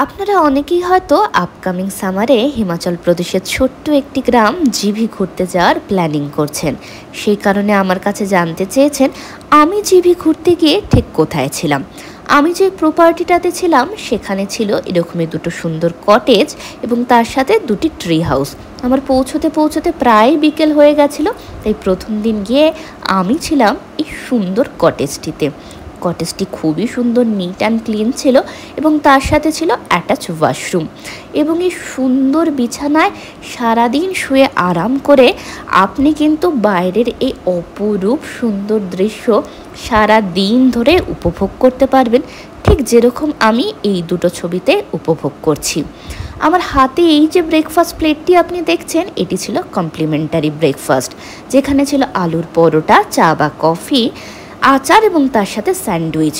আপনারা অনেকেই হয়তো আপকামিং সামারে হিমাচল প্রদেশের ছোট্ট একটি গ্রাম জিভি ঘুরতে যাওয়ার প্ল্যানিং করছেন। সেই কারণে আমার কাছে জানতে চেয়েছেন আমি জিভি ঘুরতে গিয়ে ঠিক কোথায় ছিলাম। আমি যে প্রপার্টিটাতে ছিলাম সেখানে ছিল এরকমই দুটো সুন্দর কটেজ এবং তার সাথে দুটি ট্রি হাউস। আমার পৌঁছতে পৌঁছতে প্রায় বিকেল হয়ে গেছিল, তাই প্রথম দিন গিয়ে আমি ছিলাম এই সুন্দর কটেজটিতে। কটেজটি খুবই সুন্দর, নিট অ্যান্ড ক্লিন ছিল এবং তার সাথে ছিল অ্যাটাচ ওয়াশরুম। এবং এই সুন্দর বিছানায় সারাদিন শুয়ে আরাম করে আপনি কিন্তু বাইরের এই অপরূপ সুন্দর দৃশ্য সারা দিন ধরে উপভোগ করতে পারবেন, ঠিক যেরকম আমি এই দুটো ছবিতে উপভোগ করছি। আমার হাতে এই যে ব্রেকফাস্ট প্লেটটি আপনি দেখছেন, এটি ছিল কমপ্লিমেন্টারি ব্রেকফাস্ট, যেখানে ছিল আলুর পরোটা, চা বা কফি, আচার এবং তার সাথে স্যান্ডউইচ।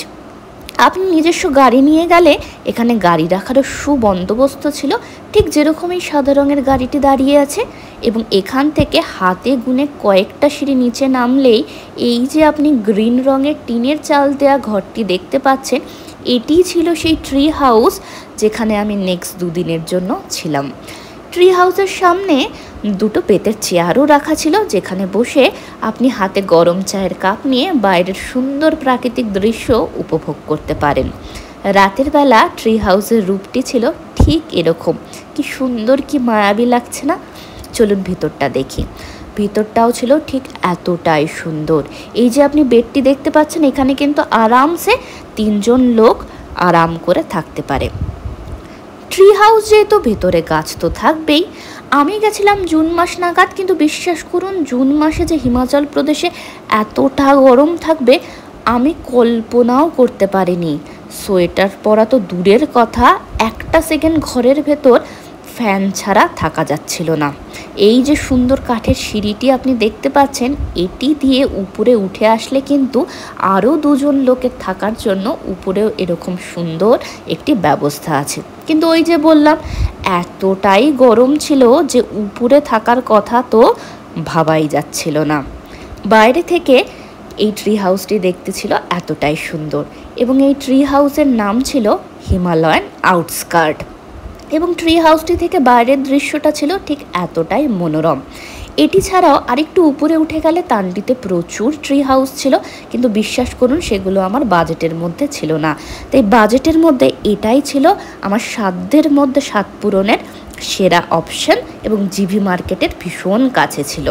আপনি নিজস্ব গাড়ি নিয়ে গেলে এখানে গাড়ি রাখারও সুবন্দোবস্ত ছিল, ঠিক যেরকম এই সাদা রঙের গাড়িটি দাঁড়িয়ে আছে। এবং এখান থেকে হাতে গুনে কয়েকটা সিঁড়ি নিচে নামলেই এই যে আপনি গ্রিন রঙের টিনের চাল দেওয়া ঘরটি দেখতে পাচ্ছেন, এটি ছিল সেই ট্রি হাউস যেখানে আমি নেক্সট দুদিনের জন্য ছিলাম। ট্রি হাউসের সামনে দুটো বেতের চেয়ারও রাখা ছিল, যেখানে বসে আপনি হাতে গরম চায়ের কাপ নিয়ে বাইরের সুন্দর প্রাকৃতিক দৃশ্য উপভোগ করতে পারেন। রাতের বেলা ট্রি হাউসের রূপটি ছিল ঠিক এরকম। কি সুন্দর, কি মায়াবী লাগছে না? চলুন ভিতরটা দেখি। ভিতরটাও ছিল ঠিক এতটাই সুন্দর। এই যে আপনি বেডটি দেখতে পাচ্ছেন, এখানে কিন্তু আরামসে 3 জন লোক আরাম করে থাকতে পারে। ট্রি হাউস যেহেতু ভেতরে গাছ তো থাকবেই। আমি গেছিলাম জুন মাস নাগাদ, কিন্তু বিশ্বাস করুন জুন মাসে যে হিমাচল প্রদেশে এতটা গরম থাকবে আমি কল্পনাও করতে পারিনি। সোয়েটার পরা তো দূরের কথা, একটা সেকেন্ড ঘরের ভেতর ফ্যান ছাড়া থাকা যাচ্ছিল না। এই যে সুন্দর কাঠের সিঁড়িটি আপনি দেখতে পাচ্ছেন, এটি দিয়ে উপরে উঠে আসলে কিন্তু আরও 2 জন লোকের থাকার জন্য উপরেও এরকম সুন্দর একটি ব্যবস্থা আছে। কিন্তু ওই যে বললাম, এতটাই গরম ছিল যে উপরে থাকার কথা তো ভাবাই যাচ্ছিল না। বাইরে থেকে এই ট্রি হাউসটি দেখতে ছিল এতটাই সুন্দর। এবং এই ট্রি হাউসের নাম ছিল হিমালয়ান আউটস্কার্ট। এবং ট্রি হাউসটি থেকে বাইরের দৃশ্যটা ছিল ঠিক এতটাই মনোরম। এটি ছাড়াও আরেকটু উপরে উঠে গেলে তান্ডিতে প্রচুর ট্রি হাউস ছিল, কিন্তু বিশ্বাস করুন সেগুলো আমার বাজেটের মধ্যে ছিল না। তাই বাজেটের মধ্যে এটাই ছিল আমার সাধ্যের মধ্যে স্বাদ পূরণের সেরা অপশন এবং জিভি মার্কেটের ভীষণ কাছে ছিল।